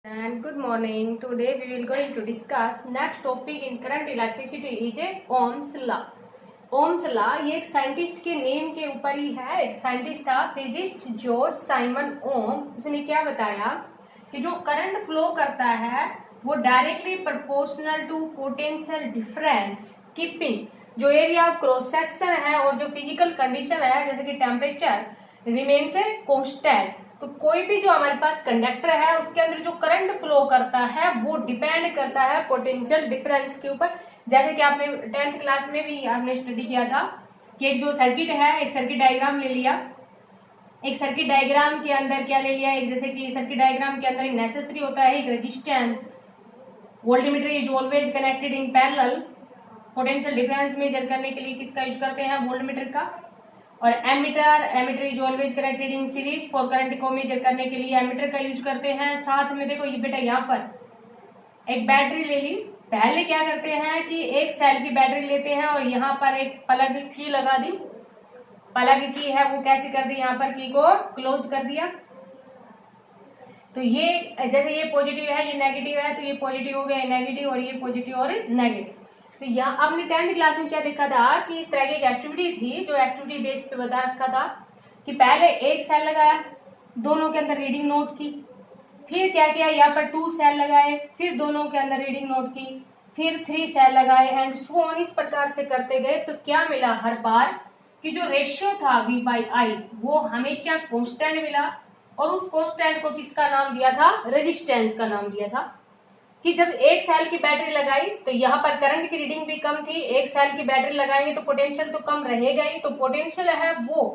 And good morning. Today we will going to discuss next topic in current electricity is a Ohm's law. Ohm's law ये एक scientist के name के ऊपर ही है। एक scientist था फिजिस्ट जॉर्ज साइमन ओम। उसने क्या बताया कि जो करंट फ्लो करता है वो directly proportional to potential difference keeping जो एरिया ऑफ क्रॉस सेक्शन है और जो फिजिकल कंडीशन है जैसे कि टेम्परेचर रिमेन्स ए कांस्टेंट। तो कोई भी जो हमारे पास कंडक्टर है उसके अंदर जो करंट फ्लो करता है वो डिपेंड करता है पोटेंशियल डिफरेंस के ऊपर। जैसे कि आपने 10th क्लास में भी आपने स्टडी किया था कि एक जो सर्किट है, एक सर्किट डायग्राम ले लिया। एक सर्किट डायग्राम के अंदर क्या ले लिया, एक जैसे कि सर्किट डायग्राम के अंदर एक नेसेसरी होता है एक resistance. Voltmeter is always connected in parallel. Potential difference measure करने के लिए किसका यूज करते हैं, वोल्टमीटर का। और ammeter is always connected in series. For current को मेजर करने के लिए एमीटर का यूज करते हैं। साथ में देखो ये बेटा यहाँ पर एक बैटरी ले ली। पहले क्या करते हैं कि एक सेल की बैटरी लेते हैं और यहाँ पर एक प्लग की लगा दी। प्लग की है वो कैसे कर दी, यहाँ पर की को क्लोज कर दिया। तो ये जैसे ये पॉजिटिव है ये नेगेटिव है तो ये पॉजिटिव हो गया नेगेटिव और ये पॉजिटिव और नेगेटिव। तो यहाँ आपने 10th क्लास में क्या देखा था कि इस तरह की एक एक्टिविटी थी जो एक्टिविटी बेस पे बता रखा था कि पहले एक सेल लगाया, दोनों के अंदर रीडिंग नोट की। फिर क्या किया, यहाँ पर 2 सेल लगाए, फिर दोनों के अंदर रीडिंग नोट की, फिर 3 सेल लगाए एंड सो ऑन। इस प्रकार से करते गए तो क्या मिला हर बार कि जो रेशियो था V/I वो हमेशा कॉन्स्टेंट मिला। और उस कॉन्स्टेंट को किसका नाम दिया था, रेजिस्टेंस का नाम दिया था। कि जब एक सेल की बैटरी लगाई तो यहाँ पर करंट की रीडिंग भी कम थी। एक सेल की बैटरी लगाएंगे तो पोटेंशियल तो कम रहेगा ही। तो पोटेंशियल है वो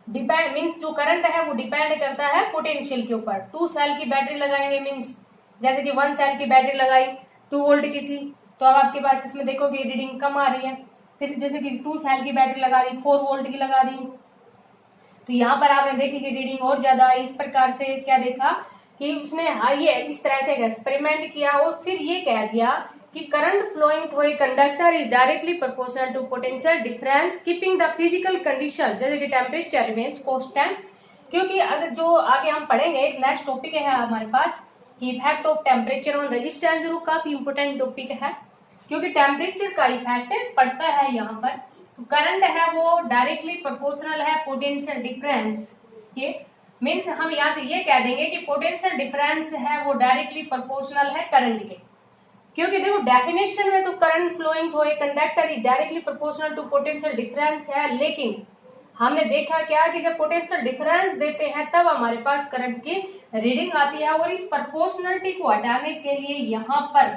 डिपेंड मीन्स जो करंट है वो डिपेंड करता है पोटेंशियल के ऊपर। 2 सेल की बैटरी लगाएंगे मीन्स जैसे कि 1 सेल की बैटरी लगाई 2 वोल्ट की थी तो अब आपके पास इसमें देखोगे रीडिंग कम आ रही है। फिर जैसे कि 2 सेल की बैटरी लगा दी 4 वोल्ट की लगा दी तो यहाँ पर आपने देखी कि रीडिंग और ज्यादा। इस प्रकार से क्या देखा कि उसने ये इस तरह से एक्सपेरिमेंट किया और फिर ये कह दिया कि current flowing through a conductor is directly proportional to potential difference keeping the physical condition जैसे कि टेम्परेचर रिमेन्स कांस्टेंट। क्योंकि अगर जो आगे हम पढ़ेंगे नेक्स्ट टॉपिक है हमारे पास कि effect of temperature on resistance, वो काफी इंपोर्टेंट टॉपिक है क्योंकि टेम्परेचर का इफेक्ट पड़ता है यहाँ पर। तो करंट है वो डायरेक्टली प्रोपोर्शनल है पोटेंशियल डिफरेंस के। मीन्स हम यहाँ से ये कह देंगे कि पोटेंशियल डिफरेंस है वो डायरेक्टली प्रोपोर्शनल है करंट के। क्योंकि देखो डेफिनेशन में तो current flowing through a conductor is directly proportional to potential difference है, लेकिन हमने देखा क्या कि जब पोटेंशियल डिफरेंस देते हैं तब हमारे पास करंट की रीडिंग आती है। और इस प्रोपोर्शनलिटी को हटाने के लिए यहाँ पर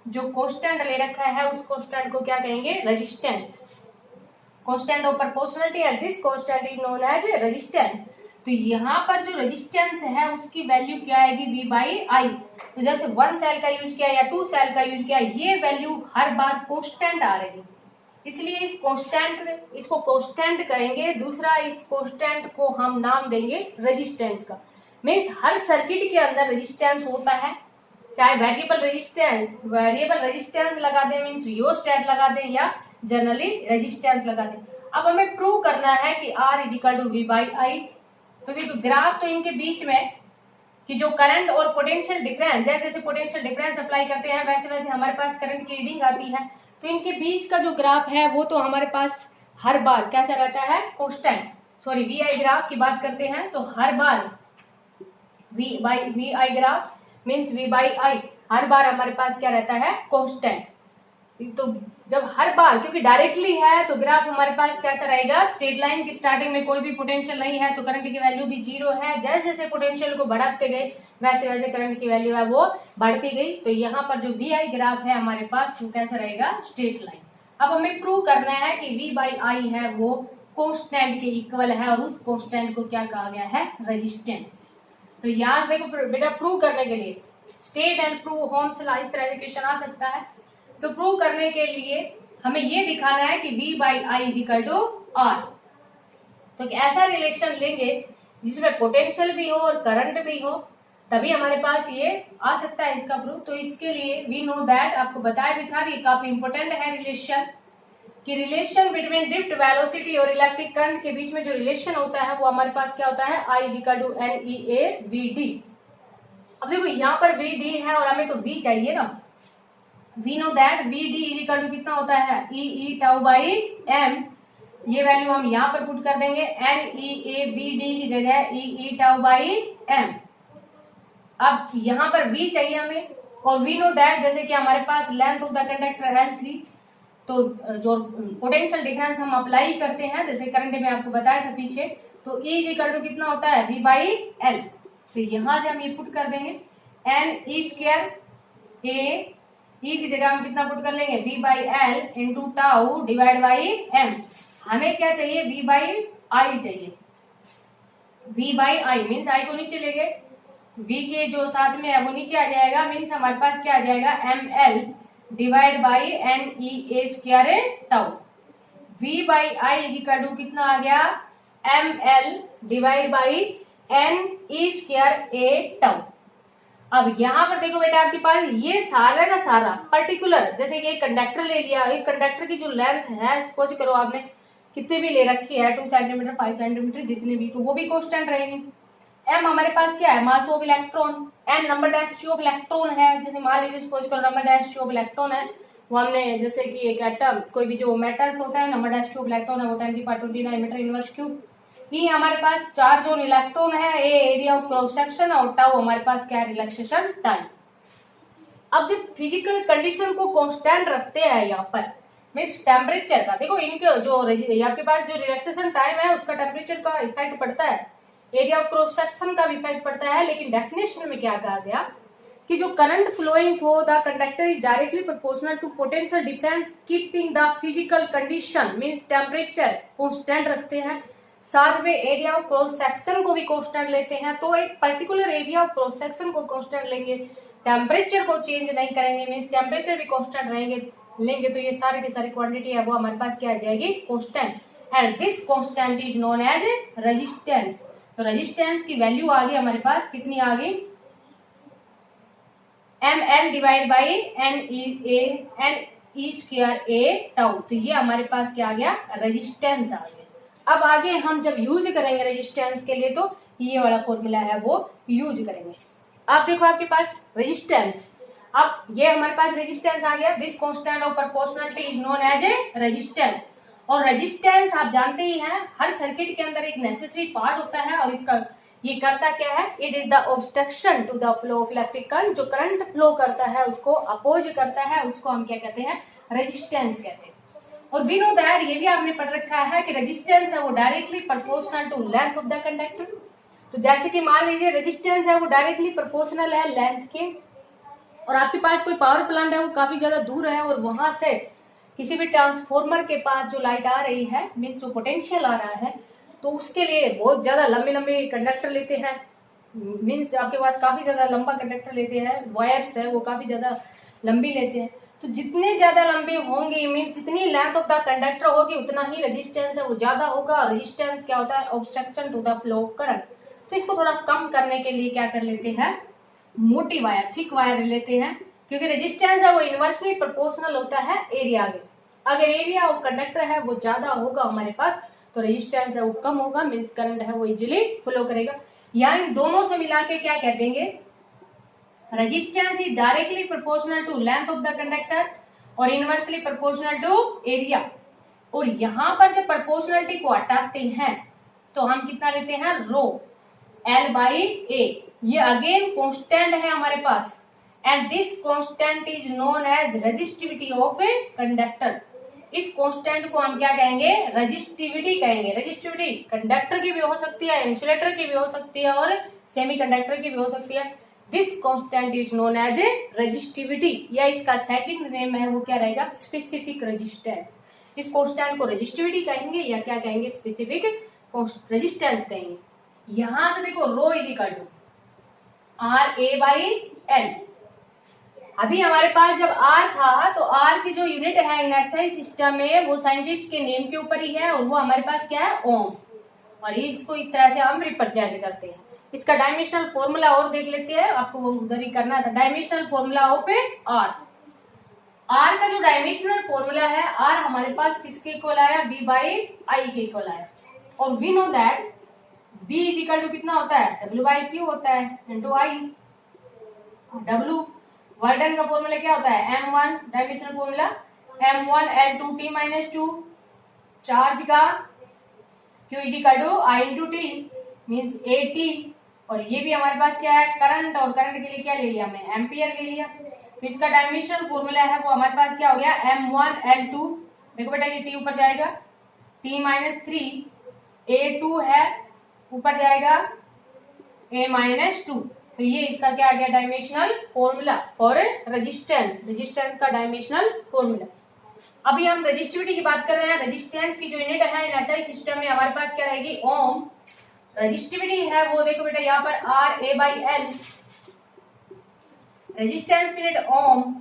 जो कांस्टेंट ले रखा है उस कांस्टेंट को क्या कहेंगे, resistance. Constant of proportionality and this constant is known as resistance. तो यहाँ पर जो रेजिस्टेंस है उसकी वैल्यू क्या आएगी, V/I। तो जैसे 1 सेल का यूज किया या 2 सेल का यूज किया ये वैल्यू हर बार कांस्टेंट आ रही, इसलिए इस कांस्टेंट इसको कांस्टेंट करेंगे। दूसरा इस कांस्टेंट को हम नाम देंगे रेजिस्टेंस का। मीन्स हर सर्किट के अंदर रेजिस्टेंस होता है, चाहे वेरिएबल रेजिस्टेंस लगा दें मीन्स रियोस्टेट लगा दें या जनरली रेजिस्टेंस लगा दें। अब हमें प्रूव करना है कि R = V/I। तो देखो ग्राफ तो इनके बीच में कि जो करंट और पोटेंशियल डिफरेंस जैसे जैसे पोटेंशियल डिफरेंस अप्लाई करते हैं वैसे वैसे हमारे पास करंट की रीडिंग आती है। तो इनके बीच का जो ग्राफ है वो तो हमारे पास हर बार कैसा रहता है, कांस्टेंट। सॉरी VI ग्राफ की बात करते हैं तो हर बार VI ग्राफ मीन्स V/I हर बार हमारे पास क्या रहता है, कांस्टेंट। तो जब हर बार क्योंकि डायरेक्टली है तो ग्राफ हमारे पास कैसा रहेगा, स्ट्रेट लाइन की स्टार्टिंग में कोई भी पोटेंशियल नहीं है तो करंट की वैल्यू भी 0 है। जैसे जैसे पोटेंशियल को बढ़ाते गए वैसे वैसे करंट की वैल्यू है वो बढ़ती गई। तो यहाँ पर जो VI ग्राफ है हमारे पास वो कैसा रहेगा, स्ट्रेट लाइन। अब हमें प्रूव करना है कि V/I है वो कांस्टेंट के इक्वल है और उस कांस्टेंट को क्या कहा गया है, रेजिस्टेंस। तो यहाँ देखो बेटा प्रूव करने के लिए state and prove Ohm's law इस तरह से क्वेश्चन आ सकता है। तो प्रूव करने के लिए हमें ये दिखाना है कि V/I = R। तो ऐसा रिलेशन लेंगे जिसमें पोटेंशियल भी हो और करंट भी हो तभी हमारे पास ये आ सकता है इसका प्रूफ। तो इसके लिए वी नो दैट आपको बताया भी था, ये काफी इंपॉर्टेंट है रिलेशन कि रिलेशन बिटवीन ड्रिफ्ट वेलोसिटी और इलेक्ट्रिक करंट के बीच में जो रिलेशन होता है वो हमारे पास क्या होता है, I = NEAVD। अब देखो यहाँ पर वी डी है और हमें तो वी चाहिए ना, we know that V D is equal to कितना होता है ई टाउ बाई एम, ये वैल्यू हम यहाँ पर पुट कर देंगे, N E A B D की जगह ई टाउ बाई एम। अब यहाँ पर v चाहिए हमें, और वी नो दैट जैसे कि हमारे पास length of the conductor L3, तो जो पोटेंशियल डिफरेंस हम अप्लाई करते हैं जैसे करंट में आपको बताया था पीछे, तो E इज इक्वल टू कितना होता है V बाई एल। तो यहाँ से हम ये पुट कर देंगे एन ई स्क्वायर ए, ई की जगह हम कितना पुट कर लेंगे V by L into tau divide by M. हमें क्या चाहिए V बाई आई चाहिए, V by I means I को नीचे ले गए, V के जो साथ में है वो नीचे आ जाएगा, मीन्स हमारे पास क्या आ जाएगा M L divide by N E A square tau. V by I is equal to कितना आ गया M L divide by N E square A tau. अब यहाँ पर देखो बेटा आपके पास ये सारा का सारा पर्टिकुलर, जैसे कि एक कंडक्टर ले लिया, एक कंडक्टर की जो लेंथ है सपोज करो आपने कितने भी ले रखी है 2 सेंटीमीटर 5 सेंटीमीटर जितने भी, तो वो भी कांस्टेंट रहेगी। एम हमारे पास क्या है mass of electron, N number density of electron है, जैसे मान लीजिए सपोज करो नंबर डेंसिटी ऑफ इलेक्ट्रॉन है, वो हमने जैसे कि एक एटम कोई भी जो मेटल्स होता है नंबर डेंसिटी ऑफ इलेक्ट्रॉन है वो 10⁻29 मीटर इनवर्स क्यूब। ये हमारे पास चार्ज ऑन इलेक्ट्रॉन है, ए एरिया ऑफ क्रॉस सेक्शन, और टाउ हमारे पास क्या है रिलैक्सेशन टाइम। अब जब फिजिकल कंडीशन को कांस्टेंट रखते हैं यहाँ पर मीन्स टेम्परेचर का, देखो इनके जो आपके पास जो रिलैक्सेशन टाइम है उसका टेम्परेचर का इफेक्ट पड़ता है, एरिया ऑफ क्रॉस सेक्शन का भी इफेक्ट पड़ता है, लेकिन डेफिनेशन में क्या कहा गया कि जो current flowing through the conductor is directly proportional to potential difference keeping the physical condition means temperature constant रखते हैं, साथ में एरिया ऑफ क्रॉस सेक्शन को भी कांस्टेंट लेते हैं। तो एक particular area of cross section को कांस्टेंट लेंगे, टेम्परेचर को चेंज नहीं करेंगे मीन्स टेम्परेचर भी कांस्टेंट लेंगे तो ये सारी की सारी क्वांटिटी है वो हमारे पास क्या आ जाएगी constant, and this constant is known as resistance. तो रेजिस्टेंस की वैल्यू आ गई हमारे पास कितनी आ गई M L divide by N E square A tau. तो ये हमारे पास क्या आ गया रेजिस्टेंस आ गया। अब आगे हम जब यूज करेंगे रेजिस्टेंस के लिए तो ये वाला फॉर्मूला है वो यूज करेंगे। अब देखो आपके पास रेजिस्टेंस, अब ये हमारे पास रेजिस्टेंस आ गया, this constant of proportionality is known as a resistance. और रेजिस्टेंस आप जानते ही हैं हर सर्किट के अंदर एक नेसेसरी पार्ट होता है, और इसका ये करता क्या है it is the obstruction to the flow of electric current, जो करंट फ्लो करता है उसको अपोज करता है, उसको हम क्या कहते हैं रेजिस्टेंस कहते हैं। और वी नो दैट ये भी आपने पढ़ रखा है कि रेजिस्टेंस है वो directly proportional to length of the conductor. तो जैसे कि मान लीजिए रेजिस्टेंस है वो डायरेक्टली प्रोपोर्शनल है लेंथ के, और आपके पास कोई पावर प्लांट है वो काफी ज्यादा दूर है और वहां से किसी भी ट्रांसफॉर्मर के पास जो लाइट आ रही है मीन्स जो पोटेंशियल आ रहा है, तो उसके लिए बहुत ज्यादा लंबे लंबे कंडक्टर लेते हैं, मीन्स आपके पास काफी ज्यादा लंबा कंडक्टर लेते हैं, वायर्स है वो काफी ज्यादा लंबी लेते हैं। तो जितने ज्यादा लंबे होंगे मीन्स जितनी लेंथ ऑफ द कंडक्टर होगी उतना ही रेजिस्टेंस है वो ज्यादा होगा। रेजिस्टेंस क्या होता है obstruction to the flow of current. तो इसको थोड़ा कम करने के लिए क्या कर लेते हैं मोटी वायर थिक वायर लेते हैं, क्योंकि रेजिस्टेंस है वो इनवर्सली प्रोपोर्शनल होता है एरिया के। अगर एरिया ऑफ कंडक्टर है वो ज्यादा होगा हमारे पास तो रेजिस्टेंस है वो कम होगा मीन्स करंट है वो इजीली फ्लो करेगा। यानी दोनों से मिला के क्या कह देंगे resistance is directly proportional to length of the conductor और इनवर्सली प्रोपोर्शनल टू एरिया। और यहाँ पर जब प्रोपोर्शनलिटी को हटाते हैं तो हम कितना लेते हैं रो एल बाई ए, ये अगेन कांस्टेंट है हमारे पास, and this constant is known as resistivity of a conductor. इस कांस्टेंट को हम क्या कहेंगे रेजिस्टिविटी कहेंगे। रेजिस्टिविटी कंडक्टर की भी हो सकती है, इंसुलेटर की भी हो सकती है और सेमीकंडक्टर की भी हो सकती है। This constant is known as a resistivity, या इसका सेकंड नेम है वो क्या रहेगा स्पेसिफिक रेजिस्टेंस। इस कांस्टेंट को रेजिस्टिविटी कहेंगे या क्या कहेंगे स्पेसिफिक रेजिस्टेंस कहेंगे। यहां से देखो rho is equal to R A by L. अभी हमारे पास जब आर था तो आर की जो यूनिट है इन एसआई सिस्टम में वो साइंटिस्ट के नेम के ऊपर ही है और वो हमारे पास क्या है ओम, और इसको इस तरह से हम रिप्रेजेंट करते हैं। इसका डायमेंशनल फॉर्मूला और देख लेते हैं, आपको वो उधर ही करना था। Dimensional formula of R, R का जो डायमेंशनल फॉर्मूला है आर हमारे पास किसके इक्वल आया वी बाई आई के इक्वल आया। और we know that V is equal to कितना होता है W बाई क्यू होता है into I. W work done का फॉर्मूला क्या होता है, M1 dimensional formula M1L2T-2, charge का Q = I × T means AT, और ये भी हमारे पास क्या है, करंट, और करंट के लिए क्या ले लिया, हमने एम्पियर ले लिया। तो इसका डायमेंशनल फॉर्मूला है वो हमारे पास क्या हो गया, M1L2, देखो बेटा ये T ऊपर जाएगा, T-3, A2 है ऊपर जाएगा A-2, तो ये इसका क्या आ गया, dimensional formula for resistance, resistance का डायमेंशनल फॉर्मूला। अभी हम रेजिस्टिविटी की बात कर रहे हैं। रेजिस्टेंस की जो यूनिट है इन एसआई सिस्टम में हमारे पास क्या रहेगी, ओम। रेजिस्टिविटी है वो देखो बेटा यहाँ पर RA/L, रेजिस्टेंस यूनिट ओम,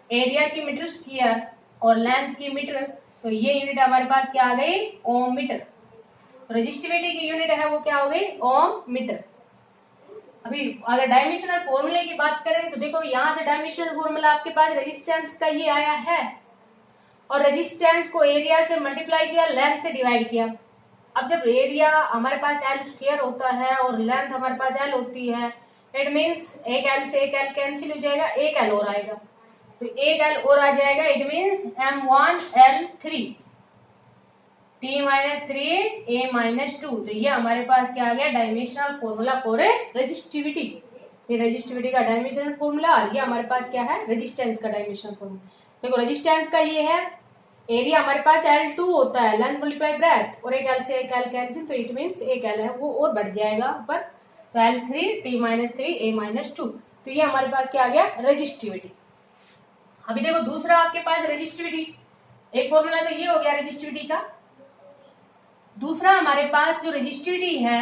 एरिया की मीटर स्क्वायर और लेंथ की मीटर, तो ये यूनिट हमारे पास क्या आ गई, ओम मीटर। तो रेजिस्टिविटी की यूनिट है वो क्या हो गई, ओम मीटर। अभी अगर डायमेंशनल फॉर्मूले की बात करें तो देखो यहाँ से डायमेंशनल फॉर्मूला आपके पास रेजिस्टेंस का ये आया है, और रेजिस्टेंस को एरिया से मल्टीप्लाई किया, लेंथ से डिवाइड किया। अब जब एरिया हमारे पास L² होता है और लेंथ हमारे पास L होती है, इट मीन्स एक L से एक L कैंसिल हो जाएगा, एक L और आएगा, तो एक L और आ जाएगा, it means M1L3 T-3 A-2, तो ये हमारे पास क्या आ गया, डायमेंशनल फॉर्मूला फॉर रेजिस्टिविटी। ये रेजिस्टिविटी का डायमेंशनल फॉर्मूला, और ये हमारे पास क्या है, रेजिस्टेंस का डायमेंशनल फॉर्मूला। देखो रेजिस्टेंस का ये है, एरिया हमारे पास L2 होता है, लेंथ मल्टीप्लाई ब्रेड्थ, और एक L से एक L कैंसिल, तो इट मीन्स एक L है वो और बढ़ जाएगा ऊपर, तो L3 T-3 A-2, तो ये हमारे पास क्या आ गया, रेजिस्टिविटी। अभी देखो दूसरा आपके पास रेजिस्टिविटी, एक फॉर्मूला तो ये हो गया रेजिस्टिविटी का। दूसरा हमारे पास जो रेजिस्टिविटी है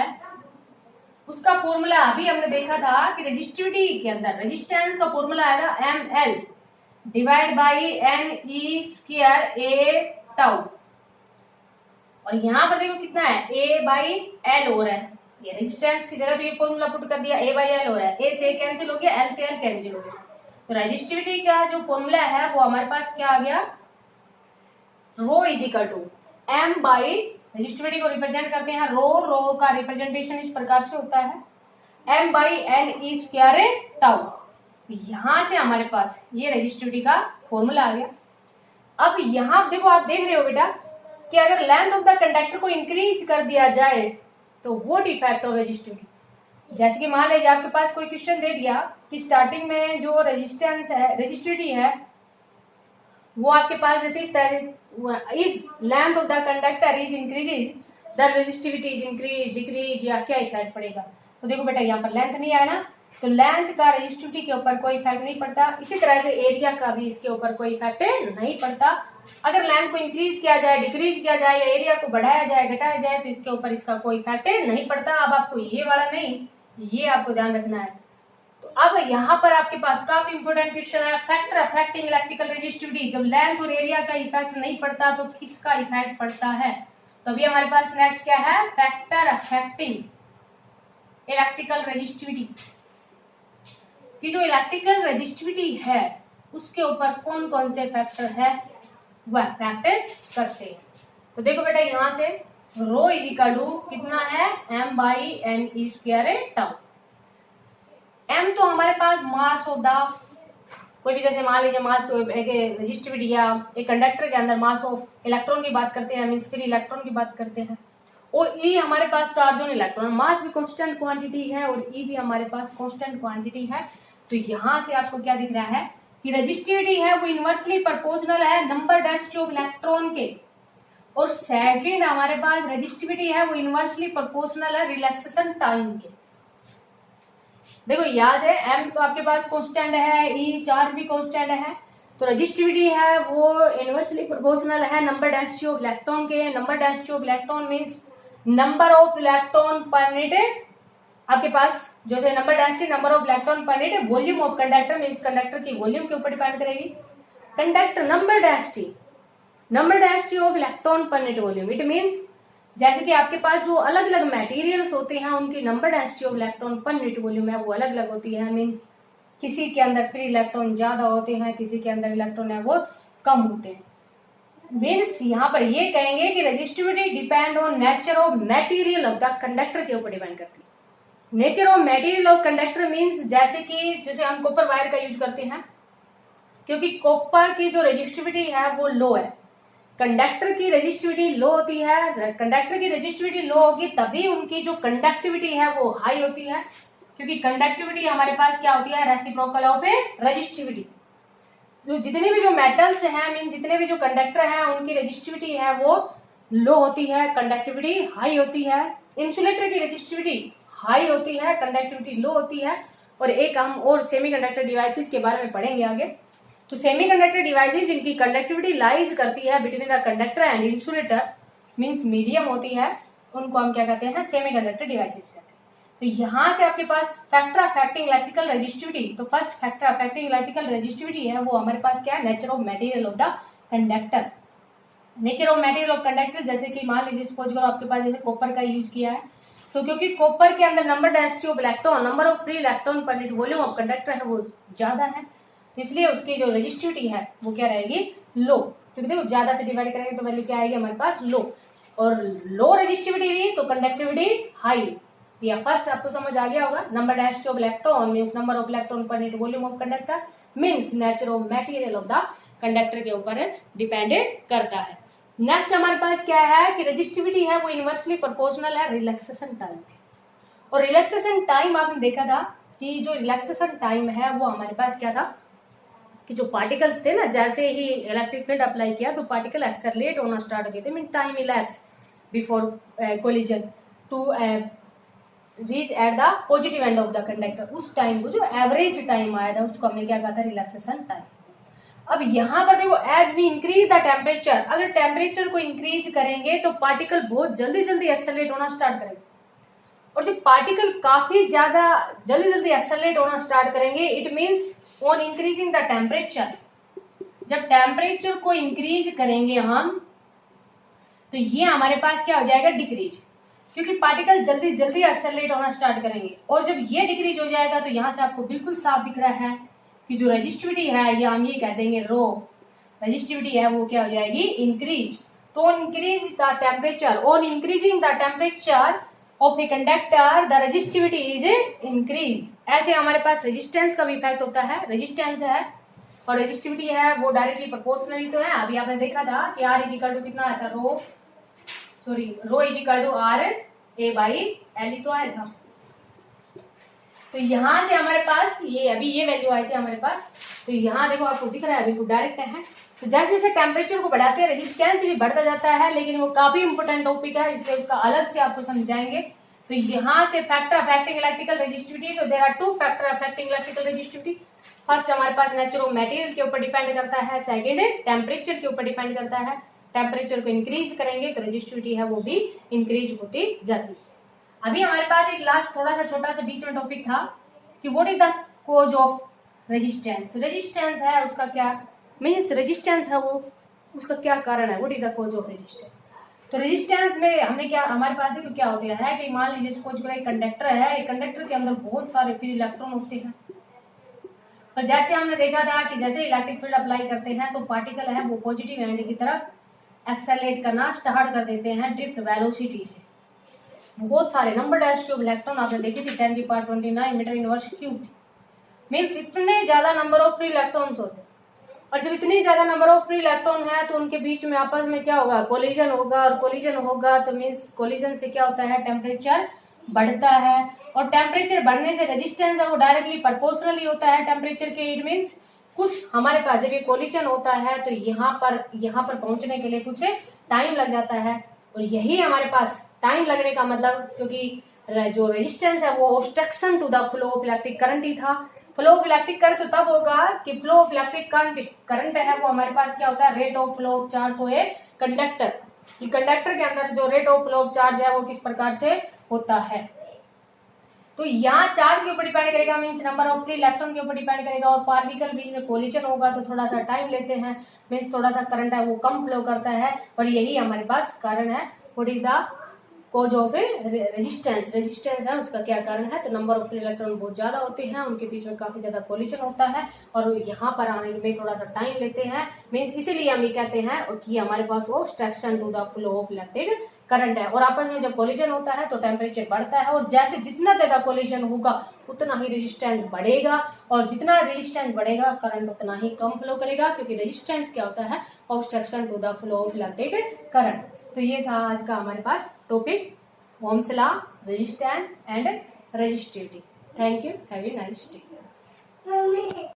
उसका फॉर्मूला अभी हमने देखा था कि रेजिस्टिविटी के अंदर रेजिस्टेंस का फॉर्मूला आएगा ML divide by NE² A tau, और यहाँ पर देखो कितना है, A/L हो रहा है, ये रेजिस्टेंस की जगह तो ये फॉर्मूला पुट कर दिया, A/L हो रहा है, A से A कैंसिल हो गया, L से L कैंसिल हो गया, तो रेजिस्टिविटी का जो फॉर्मूला है वो हमारे पास क्या आ गया, रो = M बाई, रेजिस्टिविटी को रिप्रेजेंट करते हैं रो का रिप्रेजेंटेशन इस प्रकार से होता है M/NE² टाउ। यहां से हमारे पास ये रेजिस्टिविटी का फॉर्मूला आ गया। अब यहां देखो आप देख रहे हो बेटा कि अगर लेंथ ऑफ द कंडक्टर को इंक्रीज कर दिया जाए तो व्हाट इफेक्ट ऑफ रेजिस्टिविटी, जैसे कि मान लीजिए आपके पास कोई क्वेश्चन दे दिया कि स्टार्टिंग में जो रेजिस्टेंस है, रेजिस्टिविटी है वो आपके पास जैसे इस तरह, if length of the conductor is increases the resistivity is increase decrease, या क्या इफेक्ट पड़ेगा, तो देखो बेटा यहाँ पर लेंथ नहीं आया ना, तो लेंथ का रेजिस्टिविटी के ऊपर कोई इफेक्ट नहीं पड़ता। इसी तरह से एरिया का भी इसके ऊपर कोई इफेक्ट नहीं पड़ता। अगर लेंथ को इंक्रीज किया जाए, डिक्रीज किया जाए, या एरिया को बढ़ाया जाए, घटाया जाए, तो इसके ऊपर इसका कोई इफेक्ट नहीं पड़ता। अब आपको ये वाला नहीं, ये आपको ध्यान रखना है। तो अब यहाँ पर आपके पास काफी इंपोर्टेंट क्वेश्चन है, फैक्टर अफेक्टिंग इलेक्ट्रिकल रेजिस्टिविटी। जब लेंथ और एरिया का इफेक्ट नहीं पड़ता तो किसका इफेक्ट पड़ता है, तो अभी हमारे पास नेक्स्ट क्या है, फैक्टर अफेक्टिंग इलेक्ट्रिकल रेजिस्टिविटी कि जो इलेक्ट्रिकल रेजिस्टिविटी है उसके ऊपर कौन कौन से फैक्टर है वह फैक्टर करते हैं। तो देखो बेटा यहाँ से रो = कितना है, M/NE² टाउ। M तो हमारे पास मास ऑफ द, कोई भी जैसे मान लीजिए मास रेजिस्टिविटी या एक कंडक्टर के अंदर मास ऑफ इलेक्ट्रॉन की बात करते हैं, मींस फ्री इलेक्ट्रॉन की बात करते हैं, और E हमारे पास चार्ज ऑन इलेक्ट्रॉन, मास भी कांस्टेंट क्वांटिटी है और E भी हमारे पास कांस्टेंट क्वांटिटी है। तो यहाँ से आपको क्या दिख रहा है कि रेजिस्टिविटी है वो इनवर्सली प्रोपोर्शनल है नंबर डेंसिटी ऑफ इलेक्ट्रॉन के, और सेकंड हमारे पास रेजिस्टिविटी है वो इनवर्सली प्रोपोर्शनल है रिलैक्सेशन टाइम के। देखो यहाँ से M तो आपके पास कांस्टेंट है, E चार्ज भी कांस्टेंट है, तो रेजिस्टिविटी है वो इनवर्सली प्रोपोर्शनल है नंबर डेंसिटी ऑफ इलेक्ट्रॉन के। Number density of electron means number of electron per unit, आपके पास जैसे number density number of electron per unit, volume of conductor means conductor की वॉल्यूम के ऊपर डिपेंड करेगी। Conductor number density of electron per unit volume, it means जैसे कि आपके पास जो अलग अलग मटेरियल्स होते हैं उनकी number density of electron per unit volume है वो अलग अलग होती है। मींस किसी के अंदर फ्री इलेक्ट्रॉन ज्यादा होते हैं, किसी के अंदर इलेक्ट्रॉन है वो कम होते हैं। मीन्स यहाँ पर ये कहेंगे कि resistivity depend on nature of material of the conductor के ऊपर डिपेंड करती है। Nature of material of conductor means जैसे हम कॉपर वायर का यूज करते हैं, क्योंकि कॉपर की जो रेजिस्टिविटी है वो लो है, कंडक्टर की रेजिस्टिविटी लो होती है। कंडक्टर की रेजिस्टिविटी लो होगी तभी उनकी जो कंडक्टिविटी है वो हाई होती है, क्योंकि कंडक्टिविटी हमारे पास क्या होती है, रेसिप्रोकल ऑफ ए रेजिस्टिविटी। जो जितने भी जो मेटल्स हैं मीन जितने भी जो कंडक्टर हैं उनकी रेजिस्टिविटी है वो लो होती है, कंडक्टिविटी हाई होती है। इंसुलेटर की रेजिस्टिविटी हाई होती है, कंडक्टिविटी लो होती है। और एक हम और सेमीकंडक्टर डिवाइसेस के बारे में पढ़ेंगे आगे। तो सेमीकंडक्टर डिवाइसेस इनकी कंडक्टिविटी लाइज करती है between the conductor and insulator means medium होती है, उनको हम क्या कहते हैं, सेमीकंडक्टर डिवाइसेस कहते हैं। तो यहाँ से आपके पास फैक्टर अफेक्टिंग इलेक्ट्रिकल रेजिस्टिविटी, तो first factor affecting electrical resistivity है वो हमारे पास क्या है, nature of material of the conductor. Nature of material of conductor, जैसे कि मान लीजिए सपोज करो आपके पास जैसे कॉपर का यूज किया है, तो क्योंकि कॉपर के अंदर number density of electron, number of free electron per unit volume of conductor है वो ज्यादा है, तो इसलिए उसकी जो रेजिस्टिविटी है वो क्या रहेगी, लो। क्योंकि देखो ज्यादा से डिवाइड करेंगे तो वैल्यू क्या आएगी हमारे पास, लो। और लो रेजिस्टिविटी हुई तो कंडक्टिविटी हाई। या फर्स्ट आपको समझ आ गया होगा, number density of electron means number of electron per unit volume of conductor means nature of material of the conductor के ऊपर डिपेंड करता है। नेक्स्ट हमारे पास क्या है कि रेजिस्टिविटी है वो इनवर्सली प्रोपोर्शनल है रिलैक्सेशन टाइम। और रिलैक्सेशन टाइम आपने देखा था कि जो रिलैक्सेशन टाइम है वो हमारे पास क्या था कि जो पार्टिकल्स थे ना, जैसे ही इलेक्ट्रिक फील्ड अप्लाई किया तो पार्टिकल एक्सेलरेट होना स्टार्ट हो गए थे, mean time elapse before collision to reach at the positive end of the conductor. उस टाइम को जो एवरेज टाइम आया था उसको हमने क्या कहा था, रिलैक्सेशन टाइम। अब यहाँ पर देखो as we increase the temperature, अगर टेम्परेचर को इंक्रीज करेंगे तो पार्टिकल बहुत जल्दी जल्दी एक्सेलरेट होना स्टार्ट करेंगे। और जब पार्टिकल काफी ज्यादा जल्दी जल्दी एक्सेलरेट होना स्टार्ट करेंगे it means on increasing the temperature, जब टेम्परेचर को इंक्रीज करेंगे हम तो ये हमारे पास क्या हो जाएगा, डिक्रीज, क्योंकि पार्टिकल जल्दी जल्दी एक्सेलरेट होना स्टार्ट करेंगे। और जब ये डिक्रीज हो जाएगा तो यहाँ से आपको बिल्कुल साफ दिख रहा है कि जो रेजिस्टिविटी है या हम ये कह देंगे रो रेजिस्टिविटी है वो क्या हो जाएगी, इंक्रीज। तो increase the temperature, on increasing the temperature of a conductor the resistivity is increase. ऐसे हमारे पास रेजिस्टेंस का भी इफेक्ट होता है, रेजिस्टेंस है और रेजिस्टिविटी है वो डायरेक्टली प्रोपोर्शनली तो है। अभी आपने देखा था कि आर इज इक्वल टू कितना आया था, rho is equal to R A by L ही तो आया था। तो यहाँ से हमारे पास ये अभी ये वैल्यू आई थी हमारे पास, तो यहाँ देखो आपको दिख रहा है बिल्कुल डायरेक्ट है। तो जैसे जैसे टेम्परेचर को बढ़ाते हैं रेजिस्टेंस भी बढ़ता जाता है, लेकिन वो काफी इंपोर्टेंट टॉपिक है इसलिए उसका अलग से आपको समझाएंगे। तो यहाँ से फैक्टर अफेक्टिंग इलेक्ट्रिकल रेजिस्टिविटी, तो there are two factor affecting electrical resistivity. First हमारे पास नेचर ऑफ मटेरियल के ऊपर डिपेंड करता है, सेकेंड टेम्परेचर के ऊपर डिपेंड करता है। टेम्परेचर को इंक्रीज करेंगे तो रेजिस्टिविटी है वो भी इंक्रीज होती जाती है। अभी हमारे पास एक लास्ट थोड़ा सा छोटा सा बीच में टॉपिक था कि what is the cause of resistance. Resistance है उसका क्या मीन्स, रेजिस्टेंस है वो उसका क्या कारण है, what is the cause of resistance. तो रेजिस्टेंस में हमने क्या हमारे पास देखो क्या होता है कि मान लीजिए सपोज करो एक कंडक्टर है, एक कंडक्टर के अंदर बहुत सारे फ्री इलेक्ट्रॉन होते हैं। और जैसे हमने देखा था कि जैसे इलेक्ट्रिक फील्ड अप्लाई करते हैं तो पार्टिकल है वो पॉजिटिव एंड की तरफ एक्सेलरेट करना स्टार्ट कर देते हैं ड्रिफ्ट वेलोसिटी से। बहुत सारे नंबर डेंसिटी ऑफ इलेक्ट्रॉन आपने देखी थी 10⁻29 मीटर इनवर्स क्यूब, मीन्स इतने ज्यादा नंबर ऑफ फ्री इलेक्ट्रॉन्स होते हैं। और जब इतने ज्यादा नंबर ऑफ फ्री इलेक्ट्रॉन है तो उनके बीच में आपस में क्या होगा, कोलिजन होगा। और कोलिजन होगा तो मीन्स कोलिजन से क्या होता है, टेम्परेचर बढ़ता है। और टेम्परेचर बढ़ने से रेजिस्टेंस है वो डायरेक्टली प्रोपोर्शनली होता है टेम्परेचर के। इट मीन्स कुछ हमारे पास जब ये कोलिजन होता है तो यहाँ पर पहुंचने के लिए कुछ टाइम लग जाता है। और यही हमारे पास टाइम लगने का मतलब, क्योंकि जो रेजिस्टेंस है वो obstruction to the flow of electric current ही था। फ्लो ऑफ इलेक्ट्रिक करंट तो तब होगा कि फ्लो ऑफ इलेक्ट्रिक करंट है वो हमारे पास क्या होता है, rate of flow of charge. तो ये कंडक्टर के अंदर जो rate of flow of charge है वो किस प्रकार से होता है, तो यहाँ चार्ज के ऊपर डिपेंड करेगा, means number of free electron के ऊपर डिपेंड करेगा। और पार्टिकल बीच में कोलिजन होगा तो थोड़ा सा टाइम लेते हैं, मीन्स थोड़ा सा करंट है वो कम फ्लो करता है। और यही हमारे पास कारण है, what is the cause of resistance. Resistance है उसका क्या कारण है, तो नंबर ऑफ फ्री इलेक्ट्रॉन बहुत ज्यादा होते हैं, उनके बीच में काफी ज्यादा कोलिजन होता है और यहाँ पर आने में थोड़ा सा टाइम लेते हैं। मीन्स इसीलिए हम ये कहते हैं कि हमारे पास obstruction to the flow of electric current है, और आपस में जब कोलिजन होता है तो टेम्परेचर बढ़ता है, और जैसे जितना ज्यादा कोलिजन होगा उतना ही रेजिस्टेंस बढ़ेगा, और जितना रेजिस्टेंस बढ़ेगा करंट उतना ही कम फ्लो करेगा, क्योंकि रेजिस्टेंस क्या होता है, obstruction to the flow of electric current. तो ये था आज का हमारे पास topic, Ohm's law, resistance and resistivity. Thank you, have a nice day.